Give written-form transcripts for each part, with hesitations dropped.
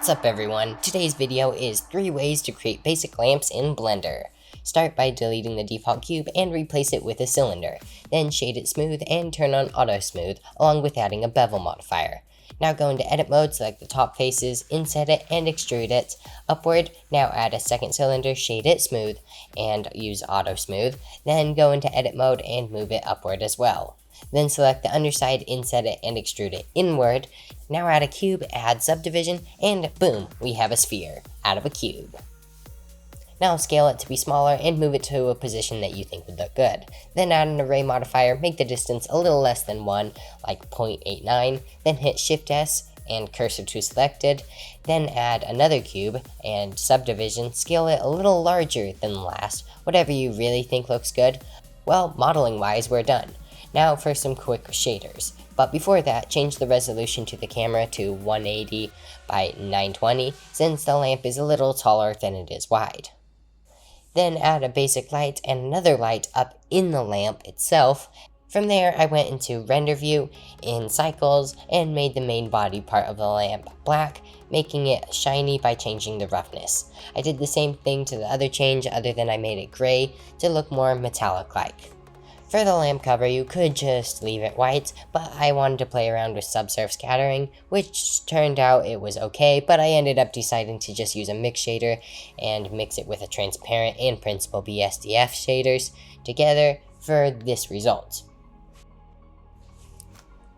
What's up everyone? Today's video is 3 ways to create basic lamps in Blender. Start by deleting the default cube and replace it with a cylinder. Then shade it smooth and turn on auto smooth along with adding a bevel modifier. Now go into edit mode, select the top faces, inset it and extrude it upward. Now add a second cylinder, shade it smooth and use auto smooth. Then go into edit mode and move it upward as well. Then select the underside, inset it, and extrude it inward. Now add a cube, add subdivision, and boom, we have a sphere out of a cube. Now scale it to be smaller and move it to a position that you think would look good. Then add an array modifier, make the distance a little less than 1, like 0.89, then hit Shift S and cursor to selected. Then add another cube and subdivision, scale it a little larger than last, whatever you really think looks good. Well, modeling wise, we're done. Now for some quick shaders, but before that, change the resolution to the camera to 180 by 920 since the lamp is a little taller than it is wide. Then add a basic light and another light up in the lamp itself. From there, I went into render view in cycles and made the main body part of the lamp black, making it shiny by changing the roughness. I did the same thing to the other change other than I made it gray to look more metallic-like. For the lamp cover, you could just leave it white, but I wanted to play around with subsurf scattering, which turned out it was okay, but I ended up deciding to just use a mix shader and mix it with a transparent and Principled BSDF shaders together for this result.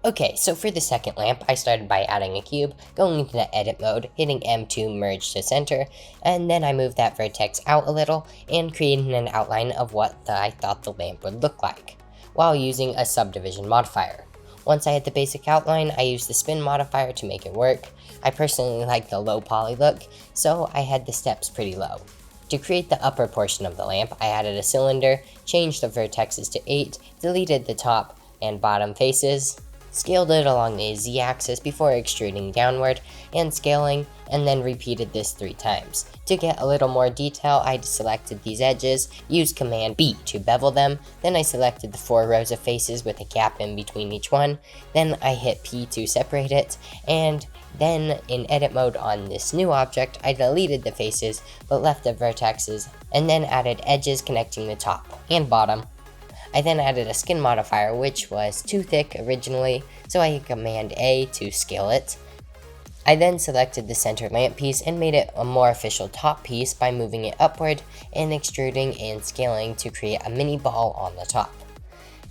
Okay, so for the second lamp, I started by adding a cube, going into the edit mode, hitting M to merge to center, and then I moved that vertex out a little and creating an outline of what I thought the lamp would look like, while using a subdivision modifier. Once I had the basic outline, I used the spin modifier to make it work. I personally like the low poly look, so I had the steps pretty low. To create the upper portion of the lamp, I added a cylinder, changed the vertexes to 8, deleted the top and bottom faces, scaled it along the Z-axis before extruding downward and scaling, and then repeated this 3 times. To get a little more detail, I selected these edges, used Command B to bevel them, then I selected the 4 rows of faces with a gap in between each one, then I hit P to separate it, and then in edit mode on this new object, I deleted the faces but left the vertexes, and then added edges connecting the top and bottom. I then added a skin modifier, which was too thick originally, so I hit Command A to scale it. I then selected the center lamp piece and made it a more official top piece by moving it upward and extruding and scaling to create a mini ball on the top.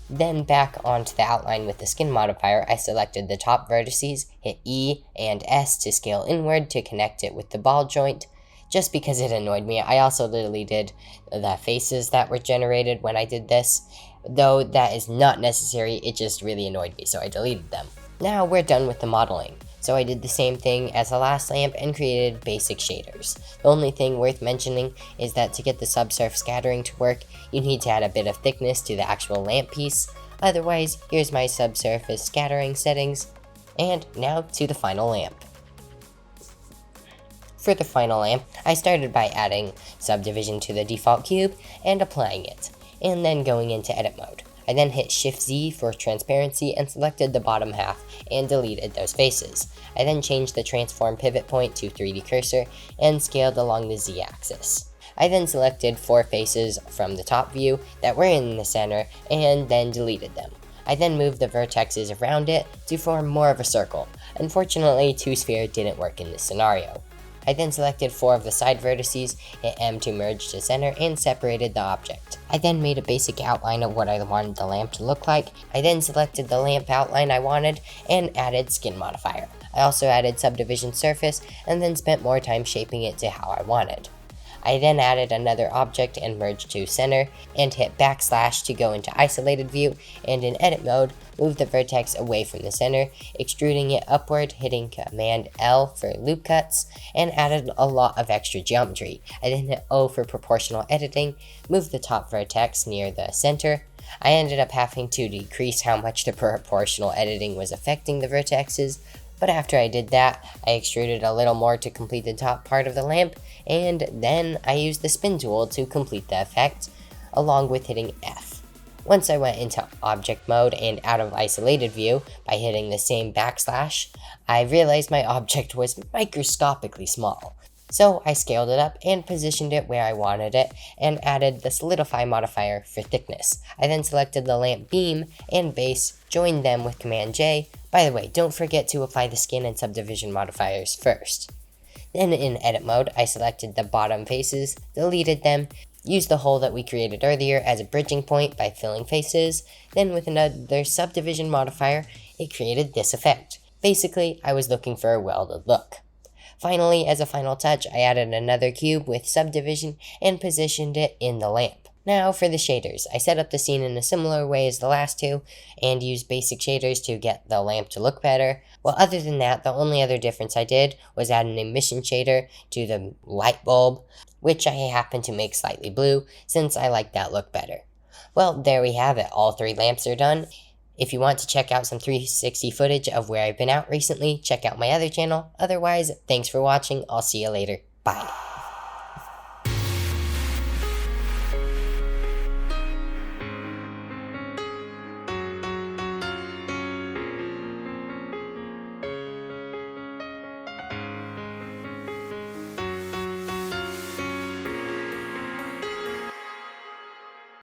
Then back onto the outline with the skin modifier, I selected the top vertices, hit E and S to scale inward to connect it with the ball joint. Just because it annoyed me, I also deleted the faces that were generated when I did this. Though that is not necessary, it just really annoyed me, so I deleted them. Now we're done with the modeling. So I did the same thing as the last lamp and created basic shaders. The only thing worth mentioning is that to get the subsurf scattering to work, you need to add a bit of thickness to the actual lamp piece. Otherwise, here's my subsurface scattering settings. And now to the final lamp. For the final lamp, I started by adding subdivision to the default cube and applying it, and then going into edit mode. I then hit Shift Z for transparency and selected the bottom half and deleted those faces. I then changed the transform pivot point to 3D cursor and scaled along the Z axis. I then selected 4 faces from the top view that were in the center and then deleted them. I then moved the vertexes around it to form more of a circle. Unfortunately, 2-sphere didn't work in this scenario. I then selected 4 of the side vertices, hit M to merge to center, and separated the object. I then made a basic outline of what I wanted the lamp to look like. I then selected the lamp outline I wanted, and added skin modifier. I also added subdivision surface, and then spent more time shaping it to how I wanted. I then added another object and merged to center, and hit backslash to go into isolated view, and in edit mode, move the vertex away from the center, extruding it upward, hitting Command L for loop cuts, and added a lot of extra geometry. I then hit O for proportional editing, moved the top vertex near the center. I ended up having to decrease how much the proportional editing was affecting the vertexes, but after I did that, I extruded a little more to complete the top part of the lamp, and then I used the spin tool to complete the effect, along with hitting F. Once I went into object mode and out of isolated view by hitting the same backslash, I realized my object was microscopically small. So I scaled it up and positioned it where I wanted it and added the solidify modifier for thickness. I then selected the lamp beam and base, joined them with Command J. By the way, don't forget to apply the skin and subdivision modifiers first. Then in edit mode, I selected the bottom faces, deleted them, used the hole that we created earlier as a bridging point by filling faces, then with another subdivision modifier, it created this effect. Basically, I was looking for a welded look. Finally, as a final touch, I added another cube with subdivision and positioned it in the lamp. Now for the shaders. I set up the scene in a similar way as the last two, and used basic shaders to get the lamp to look better. Well, other than that, the only other difference I did was add an emission shader to the light bulb, which I happen to make slightly blue, since I like that look better. Well, there we have it. All three lamps are done. If you want to check out some 360 footage of where I've been out recently, check out my other channel. Otherwise, thanks for watching. I'll see you later. Bye.